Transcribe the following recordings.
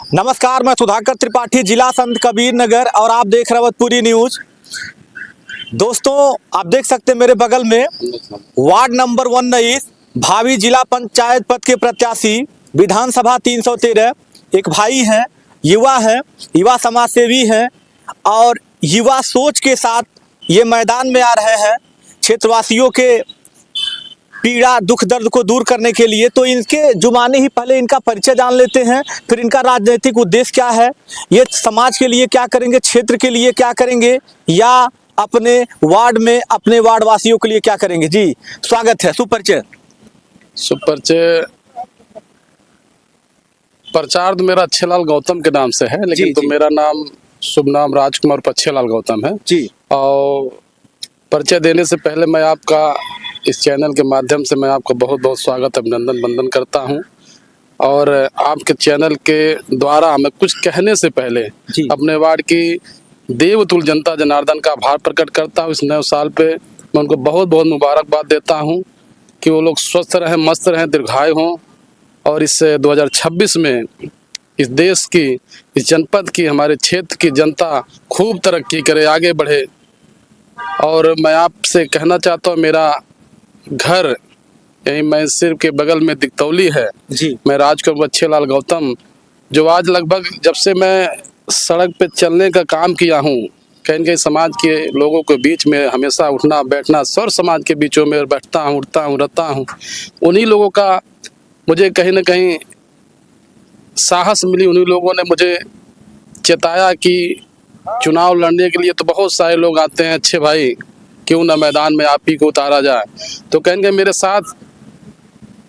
नमस्कार, मैं सुधाकर त्रिपाठी, जिला संत कबीर नगर, और आप देख रहे हैं अवधपुरी न्यूज। दोस्तों, आप देख सकते हैं मेरे बगल में वार्ड नंबर 19 भावी जिला पंचायत पद के प्रत्याशी, विधानसभा 313 एक भाई हैं, युवा समाज सेवी हैं और युवा सोच के साथ ये मैदान में आ रहे हैं क्षेत्रवासियों के पीड़ा दुख दर्द को दूर करने के लिए। तो इनके जुबानी ही पहले इनका परिचय जान लेते हैं, फिर इनका राजनीतिक उद्देश्य क्या है, ये समाज के लिए क्या करेंगे, क्षेत्र के लिए क्या करेंगे, या अपने वार्ड में अपने वार्ड वासियों के लिए क्या करेंगे। जी स्वागत है। सुपरिचय प्रचार तो मेरा अच्छेलाल गौतम के नाम से है, लेकिन तो मेरा नाम शुभ नाम राजकुमार अच्छेलाल गौतम है जी। और परिचय देने से पहले मैं आपका इस चैनल के माध्यम से मैं आपका बहुत बहुत स्वागत अभिनंदन वंदन करता हूं। और आपके चैनल के द्वारा मैं कुछ कहने से पहले अपने वार्ड की देवतुल जनता जनार्दन का आभार प्रकट करता हूं। इस नए साल पे मैं उनको बहुत बहुत मुबारकबाद देता हूं कि वो लोग स्वस्थ रहें, मस्त रहें, दीर्घायु हों और इस 2026 में इस देश की, इस जनपद की, हमारे क्षेत्र की जनता खूब तरक्की करे, आगे बढ़े। और मैं आपसे कहना चाहता हूँ, मेरा घर यही मैसूर के बगल में दिकतौली है जी। मैं राजकुमार अच्छेलाल गौतम, जो आज लगभग जब से मैं सड़क पे चलने का काम किया हूँ, कहीं कहीं समाज के लोगों के बीच में हमेशा उठना बैठना, सर समाज के बीचों में बैठता हूँ, उठता हूँ, रहता हूँ। उन्हीं लोगों का मुझे कहीं ना कहीं साहस मिली, उन्हीं लोगों ने मुझे चेताया कि चुनाव लड़ने के लिए तो बहुत सारे लोग आते हैं, अच्छे भाई क्यों ना मैदान में आप ही को उतारा जाए। तो कहेंगे मेरे साथ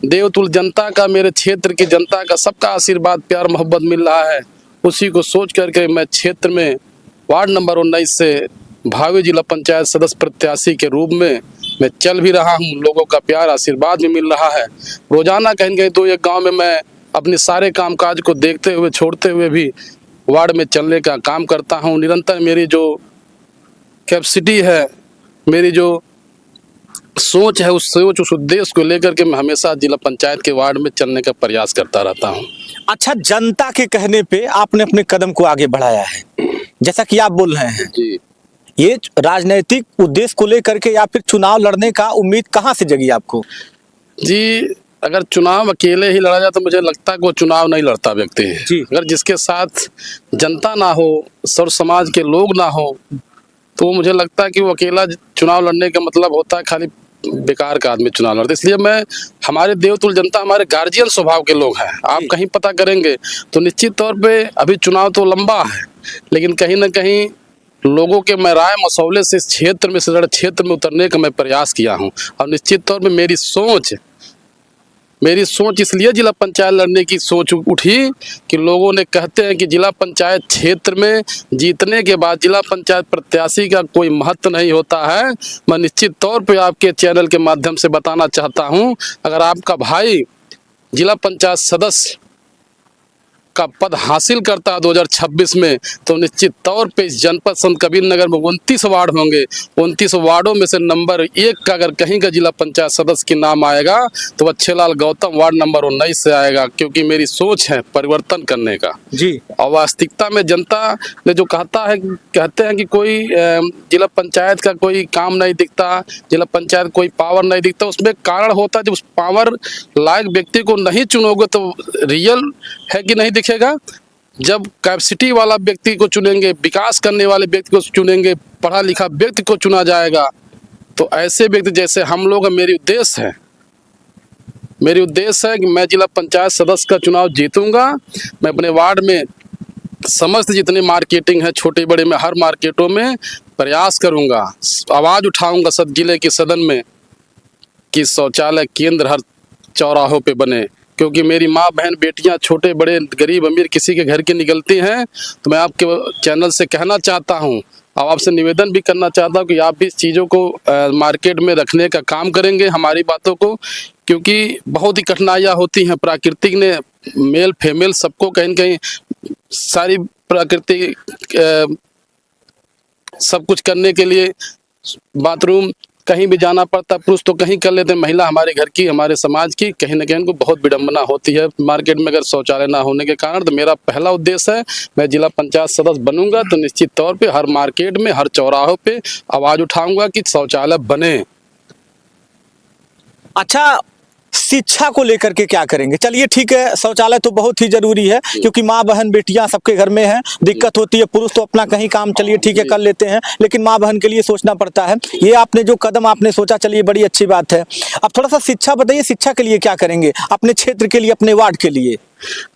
देवतुल जनता का, मेरे क्षेत्र की जनता का, सबका आशीर्वाद प्यार मोहब्बत मिल रहा है। उसी को सोच करके मैं क्षेत्र में वार्ड नंबर 19 से भावी जिला पंचायत सदस्य प्रत्याशी के रूप में मैं चल भी रहा हूं। लोगों का प्यार आशीर्वाद भी मिल रहा है। रोजाना कहेंगे तो एक गाँव में मैं अपने सारे कामकाज को देखते हुए छोड़ते हुए भी वार्ड में चलने का काम करता हूं। निरंतर मेरी जो कैपेसिटी है, मेरी जो सोच है, उस उद्देश्य को लेकर के मैं हमेशा जिला पंचायत के वार्ड में चलने का प्रयास करता रहता हूं। अच्छा, जनता के कहने पे आपने अपने कदम को आगे बढ़ाया है, जैसा कि आप बोल रहे हैं जी। ये राजनीतिक उद्देश्य को लेकर के या फिर चुनाव लड़ने का उम्मीद कहाँ से जगी आपको? जी, अगर चुनाव अकेले ही लड़ा जाए तो मुझे लगता है कि वो चुनाव नहीं लड़ता व्यक्ति। अगर जिसके साथ जनता ना हो, सर्व समाज के लोग ना हो, तो मुझे लगता है कि वो अकेला चुनाव लड़ने का मतलब होता है खाली बेकार का आदमी चुनाव लड़ते। इसलिए मैं, हमारे देवतुल जनता हमारे गार्जियन स्वभाव के लोग हैं। आप कहीं पता करेंगे तो निश्चित तौर पे अभी चुनाव तो लंबा है, लेकिन कहीं ना कहीं लोगों के मैं राय मसौले से इस क्षेत्र में, क्षेत्र में उतरने का मैं प्रयास किया हूँ। और निश्चित तौर पे मेरी सोच इसलिए जिला पंचायत लड़ने की सोच उठी कि लोगों ने कहते हैं कि जिला पंचायत क्षेत्र में जीतने के बाद जिला पंचायत प्रत्याशी का कोई महत्व नहीं होता है। मैं निश्चित तौर पे आपके चैनल के माध्यम से बताना चाहता हूं, अगर आपका भाई जिला पंचायत सदस्य का पद हासिल करता है 2026 में, तो निश्चित तौर पे इस जनपद संत कबीर नगर में 29 वार्ड होंगे। 29 वार्डों में से नंबर 1 का अगर कहीं का जिला पंचायत सदस्य के नाम आएगा तो अच्छेलाल गौतम वार्ड नंबर 19 से आएगा, क्योंकि मेरी सोच है परिवर्तन करने का जी। और वास्तविकता में जनता ने जो कहते हैं कि कोई जिला पंचायत का कोई काम नहीं दिखता, जिला पंचायत कोई पावर नहीं दिखता, उसमें कारण होता है जब उस पावर लायक व्यक्ति को नहीं चुनोगे तो रियल है कि नहीं दिखेगा। जब कैपेसिटी वाला व्यक्ति को चुनेंगे, विकास करने वाले व्यक्ति को चुनेंगे, पढ़ा लिखा व्यक्ति को चुना जाएगा, तो ऐसे व्यक्ति जैसे हम लोग, मेरी उद्देश्य है कि मैं जिला पंचायत सदस्य का चुनाव जीतूंगा। मैं अपने वार्ड में समस्त जितने मार्केटिंग है, छोटे बड़े में, हर मार्केटों में प्रयास करूंगा, आवाज उठाऊंगा सब जिले के सदन में कि शौचालय केंद्र हर चौराहों पे बने। क्योंकि मेरी माँ बहन बेटियां, छोटे बड़े, गरीब अमीर किसी के घर की निकलती हैं, तो मैं आपके चैनल से कहना चाहता हूं और आपसे निवेदन भी करना चाहता हूं कि आप भी इस चीज़ों को मार्केट में रखने का काम करेंगे, हमारी बातों को, क्योंकि बहुत ही कठिनाइयाँ होती हैं। प्राकृतिक ने मेल फीमेल सबको कहीं कहीं सारी प्राकृतिक सब कुछ करने के लिए बाथरूम कहीं भी जाना पड़ता है, पुरुष तो कहीं कर लेते हैं, महिला हमारे घर की, हमारे समाज की कहीं ना कहीं उनको बहुत विडंबना होती है मार्केट में अगर शौचालय ना होने के कारण। तो मेरा पहला उद्देश्य है, मैं जिला पंचायत सदस्य बनूंगा तो निश्चित तौर पे हर मार्केट में, हर चौराहों पे आवाज उठाऊंगा कि शौचालय बने। अच्छा, शिक्षा को लेकर के क्या करेंगे? चलिए ठीक है, शौचालय तो बहुत ही जरूरी है क्योंकि माँ बहन बेटियां सबके घर में हैं, दिक्कत होती है। पुरुष तो अपना कहीं काम चलिए ठीक है कर लेते हैं, लेकिन माँ बहन के लिए सोचना पड़ता है। ये आपने जो कदम आपने सोचा, चलिए बड़ी अच्छी बात है। अब थोड़ा सा शिक्षा बताइए, शिक्षा के लिए क्या करेंगे अपने क्षेत्र के लिए, अपने वार्ड के लिए?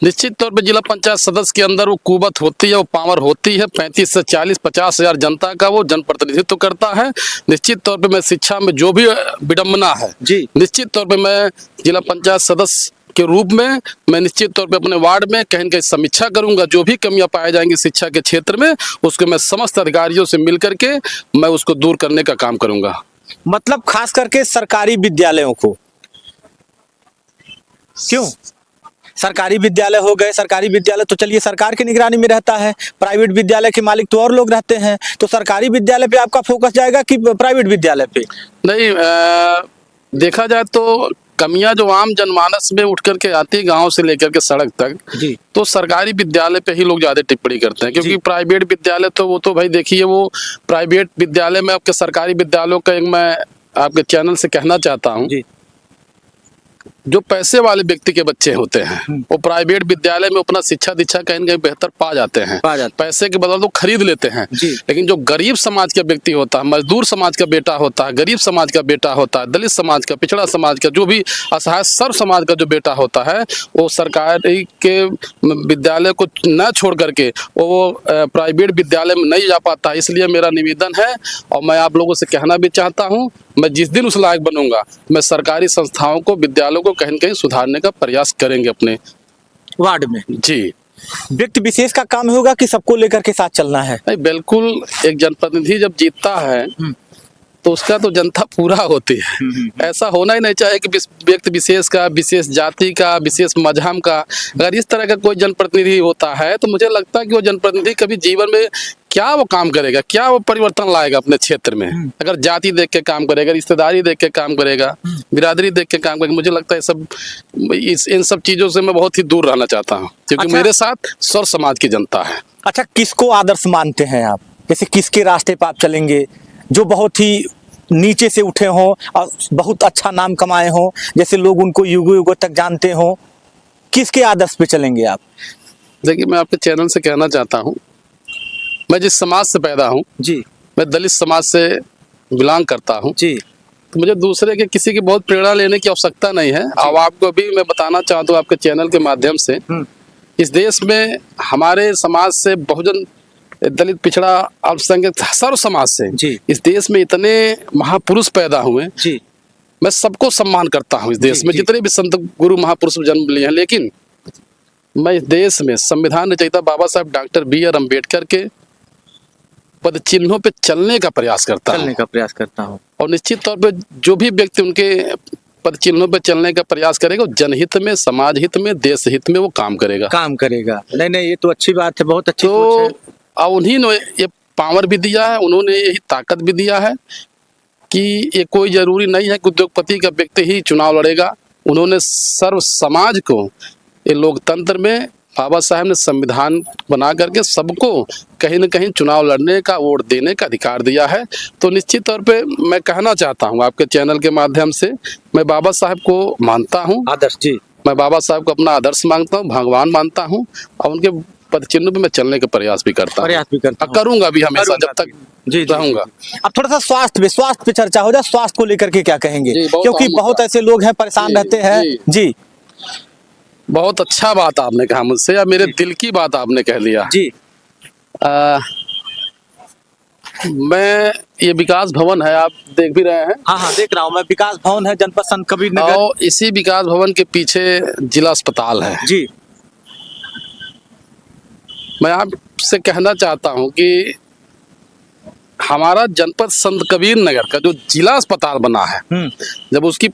निश्चित तौर पे जिला पंचायत सदस्य के अंदर वो कुवत होती है, वो पावर होती है। 35 से 40-50 हजार जनता का वो जनप्रतिनिधित्व करता है। निश्चित तौर पे मैं शिक्षा में जो भी विडंबना है जी, निश्चित तौर पे मैं जिला पंचायत सदस्य के रूप में मैं निश्चित तौर पे अपने वार्ड में कहीं न कहीं समीक्षा करूंगा। जो भी कमियां पाई जाएंगी शिक्षा के क्षेत्र में, उसको मैं समस्त अधिकारियों से मिल करके मैं उसको दूर करने का काम करूंगा। मतलब खास करके सरकारी विद्यालयों को, क्यों? सरकारी विद्यालय हो गए, सरकारी विद्यालय तो चलिए सरकार की निगरानी में रहता है, प्राइवेट विद्यालय के मालिक तो और लोग रहते हैं। तो सरकारी विद्यालय पे आपका फोकस जाएगा कि प्राइवेट विद्यालय पे? नहीं, देखा जाए तो कमियां जो आम जनमानस में उठ करके आती है गांव से लेकर के सड़क तक, जी, तो सरकारी विद्यालय पे ही लोग ज्यादा टिप्पणी करते हैं। क्योंकि जी। प्राइवेट विद्यालय तो वो तो भाई देखिए, वो प्राइवेट विद्यालय में आपके सरकारी विद्यालयों का एक मैं आपके चैनल से कहना चाहता हूँ, जी, जो पैसे वाले व्यक्ति के बच्चे होते हैं वो प्राइवेट विद्यालय में अपना शिक्षा दीक्षा कहीं न कहीं बेहतर पा जाते हैं, पा जाते पैसे के बदले तो खरीद लेते हैं। जी। लेकिन जो गरीब समाज का व्यक्ति होता है, मजदूर समाज का बेटा होता है, गरीब समाज का बेटा होता है, दलित समाज का, पिछड़ा समाज का, जो भी असहाय सर्व समाज का जो बेटा होता है, वो सरकारी के विद्यालय को न छोड़ करके वो प्राइवेट विद्यालय में नहीं जा पाता। इसलिए मेरा निवेदन है और मैं आप लोगों से कहना भी चाहता हूँ, मैं जिस दिन उस लायक बनूंगा, मैं सरकारी संस्थाओं को, विद्यालयों को कहीं न कहीं सुधारने का प्रयास करेंगे अपने वार्ड में। जी। व्यक्ति विशेष का काम होगा कि सबको लेकर के साथ चलना है? नहीं, बिल्कुल। एक जनप्रतिनिधि जब जीतता है तो उसका तो जनता पूरा होती है। ऐसा होना ही नहीं चाहिए कि व्यक्ति विशेष का, विशेष जाति का, विशेष मजहब का, अगर इस तरह का कोई जनप्रतिनिधि होता है तो मुझे लगता है कि वो जनप्रतिनिधि कभी जीवन में क्या वो काम करेगा, क्या वो परिवर्तन लाएगा अपने क्षेत्र में। अगर जाति देख के काम करेगा, रिश्तेदारी देख के काम करेगा, बिरादरी देख के काम करेगा, मुझे लगता है इन सब चीजों से मैं बहुत ही दूर रहना चाहता हूँ, क्योंकि अच्छा। मेरे साथ सर्व समाज की जनता है। अच्छा, किसको आदर्श मानते हैं आप? जैसे किसके रास्ते पर आप चलेंगे जो बहुत ही नीचे से उठे हों और बहुत अच्छा नाम कमाए हों, जैसे लोग उनको युगों युगों तक जानते हों? किसके आदर्श पे चलेंगे आप? देखिए, मैं आपके चैनल से कहना चाहता हूँ, मैं जिस समाज से पैदा हूँ, जी, मैं दलित समाज से बिलोंग करता हूँ, जी, तो मुझे दूसरे के किसी की बहुत प्रेरणा लेने की आवश्यकता नहीं है। अब आपको भी मैं बताना चाहता हूँ आपके चैनल के माध्यम से, इस देश में हमारे समाज से बहुजन, दलित, पिछड़ा, अल्पसंख्यक, सर्व समाज से जी, इस देश में इतने महापुरुष पैदा हुए। जी, मैं सबको सम्मान करता हूँ इस देश जी, में, जी। जितने भी संत गुरु महापुरुष जन्म लिए हैं, लेकिन मैं इस देश में संविधान रचयिता बाबा साहब डॉक्टर B.R. अम्बेडकर के पद चिन्हों पे चलने का प्रयास करता हूँ। और निश्चित तौर पे जो भी व्यक्ति उनके पद चिन्हों पे चलने का प्रयास करेगा, वो जनहित में, समाज हित में, देश हित में वो काम करेगा। नहीं नहीं, ये तो अच्छी बात है, बहुत अच्छी सोच है। तो और उन्हीं ने ये पावर भी दिया है, उन्होंने यही ताकत भी दिया है कि ये कोई जरूरी नहीं है कि उद्योगपति का व्यक्ति ही चुनाव लड़ेगा। उन्होंने सर्व समाज को, ये लोकतंत्र में बाबा साहब ने संविधान बना करके सबको कहीं न कहीं चुनाव लड़ने का, वोट देने का अधिकार दिया है। तो निश्चित तौर पे मैं कहना चाहता हूँ आपके चैनल के माध्यम से, मैं बाबा साहब को मानता हूँ, आदर्श जी, मैं बाबा साहब को अपना आदर्श मानता हूँ, भगवान मानता हूँ, और उनके पद चिन्ह पे मैं चलने का प्रयास भी करता हूँ, करूंगा भी हमेशा जब तक जी रहूंगा। अब थोड़ा सा स्वास्थ्य पे चर्चा हो जाए। स्वास्थ्य को लेकर के क्या कहेंगे? जी, बहुत क्योंकि अहम बहुत मुद्दा। ऐसे लोग हैं परेशान जी, रहते हैं। जी। जी, बहुत अच्छा बात आपने कहा मुझसे, या मेरे दिल की बात आपने कह लिया जी, मैं, ये विकास भवन है, आप देख भी रहे हैं। हाँ हाँ, देख रहा हूँ मैं। विकास भवन है, जनपद संत कबीर नगर। और इसी विकास भवन के पीछे जिला अस्पताल है। जी, मैं आपसे कहना चाहता हूं कि हमारा जनपद संत कबीर नगर का जो जिला अस्पताल बना है, जब उसकी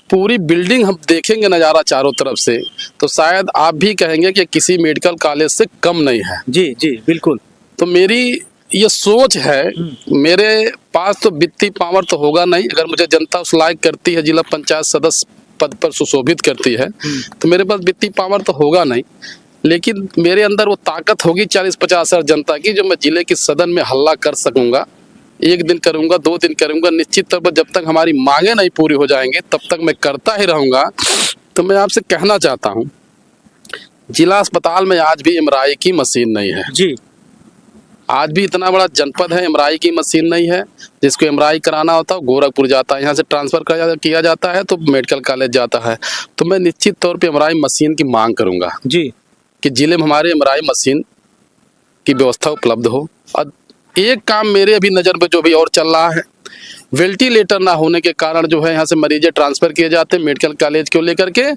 पूरी बिल्डिंग हम देखेंगे नज़ारा चारों तरफ से, तो शायद आप भी कहेंगे कि किसी मेडिकल कॉलेज से कम नहीं है। जी, जी, बिल्कुल। तो मेरी ये सोच है। मेरे पास तो वित्तीय पावर तो होगा नहीं, अगर मुझे जनता उस लायक करती है, जिला पंचायत सदस्य पद पर सुशोभित करती है, तो मेरे पास वित्तीय पावर तो होगा नहीं, लेकिन मेरे अंदर वो ताकत होगी 40-50 हजार जनता की, जो मैं जिले के सदन में हल्ला कर सकूंगा। 1 दिन करूंगा, 2 दिन करूंगा, निश्चित तौर पर जब तक हमारी मांगे नहीं पूरी हो जाएंगे तब तक मैं करता ही रहूंगा। तो मैं आपसे कहना चाहता हूँ, जिला अस्पताल में आज भी एमआरआई की मशीन नहीं है जी। आज भी इतना बड़ा जनपद है, एमआरआई की मशीन नहीं है। जिसको एमआरआई कराना होता है गोरखपुर जाता है, यहाँ से ट्रांसफर किया जाता है तो मेडिकल कॉलेज जाता है। तो मैं निश्चित तौर पे एमआरआई मशीन की मांग करूंगा जी कि जिले में हमारे एमआरआई मशीन की व्यवस्था उपलब्ध हो। और एक काम मेरे अभी नज़र में जो भी और चल रहा है, वेंटिलेटर ना होने के कारण जो है यहाँ से मरीजें ट्रांसफ़र किए जाते हैं मेडिकल कॉलेज को लेकर के।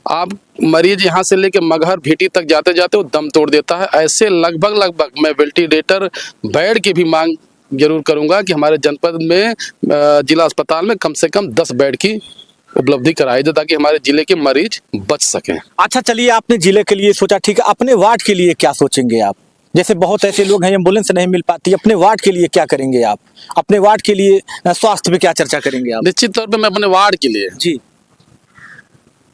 आप मरीज यहाँ से लेके मगहर भीटी तक जाते जाते वो दम तोड़ देता है। ऐसे लगभग मैं वेंटिलेटर बेड की भी मांग जरूर करूँगा कि हमारे जनपद में जिला अस्पताल में कम से कम 10 बेड की उपलब्धि कराई जाए, ताकि हमारे जिले के मरीज बच सकें। अच्छा चलिए, आपने जिले के लिए सोचा, ठीक है, अपने वार्ड के लिए क्या सोचेंगे आप? जैसे बहुत ऐसे लोग हैं एम्बुलेंस नहीं मिल पाती, अपने वार्ड के लिए क्या करेंगे आप? अपने वार्ड के लिए स्वास्थ्य पे क्या चर्चा करेंगे आप? निश्चित तौर पे मैं अपने वार्ड के लिए जी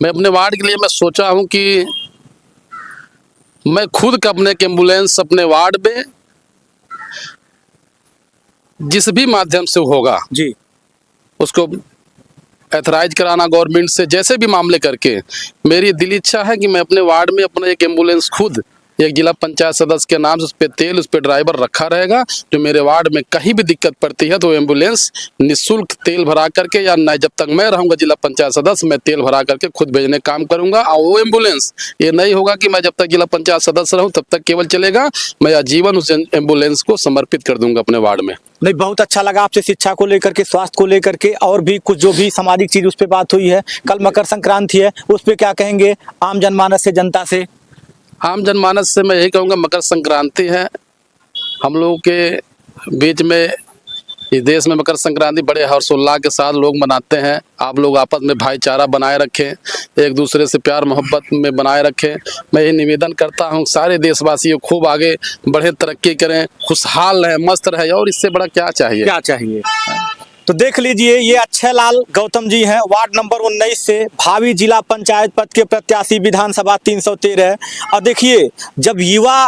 मैं सोचा हूं कि मैं खुद का अपने एम्बुलेंस अपने वार्ड में जिस भी माध्यम से होगा जी उसको एथराइज कराना गवर्नमेंट से, जैसे भी मामले करके। मेरी दिल इच्छा है कि मैं अपने वार्ड में अपना एक एम्बुलेंस खुद एक जिला पंचायत सदस्य के नाम से, उस पर तेल, उस पर ड्राइवर रखा रहेगा। जो मेरे वार्ड में कहीं भी दिक्कत पड़ती है तो एम्बुलेंस निःशुल्क तेल भरा करके, या न जब तक मैं रहूंगा जिला पंचायत सदस्य, मैं तेल भरा करके खुद भेजने का काम करूंगा। और वो एम्बुलेंस ये नहीं होगा कि मैं जब तक जिला पंचायत सदस्य रहूं तब तक केवल चलेगा, मैं आजीवन उस एम्बुलेंस को समर्पित कर दूंगा अपने वार्ड में। नहीं, बहुत अच्छा लगा आपसे शिक्षा को लेकर के, स्वास्थ्य को लेकर के, और भी कुछ जो भी सामाजिक चीज उस पर बात हुई है। कल मकर संक्रांति है, उस पर क्या कहेंगे आम जनमानस से, जनता से? आम जनमानस से मैं यही कहूँगा, मकर संक्रांति है हम लोगों के बीच में, इस देश में मकर संक्रांति बड़े हर्षोल्लास के साथ लोग मनाते हैं। आप लोग आपस में भाईचारा बनाए रखें, एक दूसरे से प्यार मोहब्बत में बनाए रखें। मैं ये निवेदन करता हूँ सारे देशवासियों खूब आगे बढ़े, तरक्की करें, खुशहाल रहें, मस्त रहे, और इससे बड़ा क्या चाहिए? क्या चाहिए? तो देख लीजिए, ये अक्षय लाल गौतम जी हैं, वार्ड नंबर 19 से भावी जिला पंचायत पद के प्रत्याशी, विधानसभा 313। और देखिए, जब युवा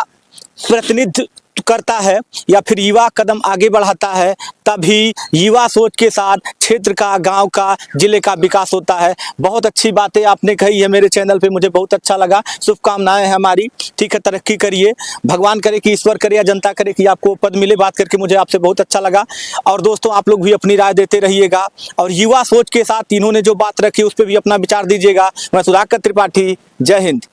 प्रतिनिधित्व करता है या फिर युवा कदम आगे बढ़ाता है, तभी युवा सोच के साथ क्षेत्र का, गांव का, जिले का विकास होता है। बहुत अच्छी बातें आपने कही है मेरे चैनल पे, मुझे बहुत अच्छा लगा। शुभकामनाएं हैं हमारी, ठीक है, तरक्की करिए। भगवान करे कि, ईश्वर करे या जनता करे कि आपको पद मिले। बात करके मुझे आपसे बहुत अच्छा लगा। और दोस्तों, आप लोग भी अपनी राय देते रहिएगा, और युवा सोच के साथ इन्होंने जो बात रखी उस पर भी अपना विचार दीजिएगा। मैं सुधाकर त्रिपाठी, जय हिंद।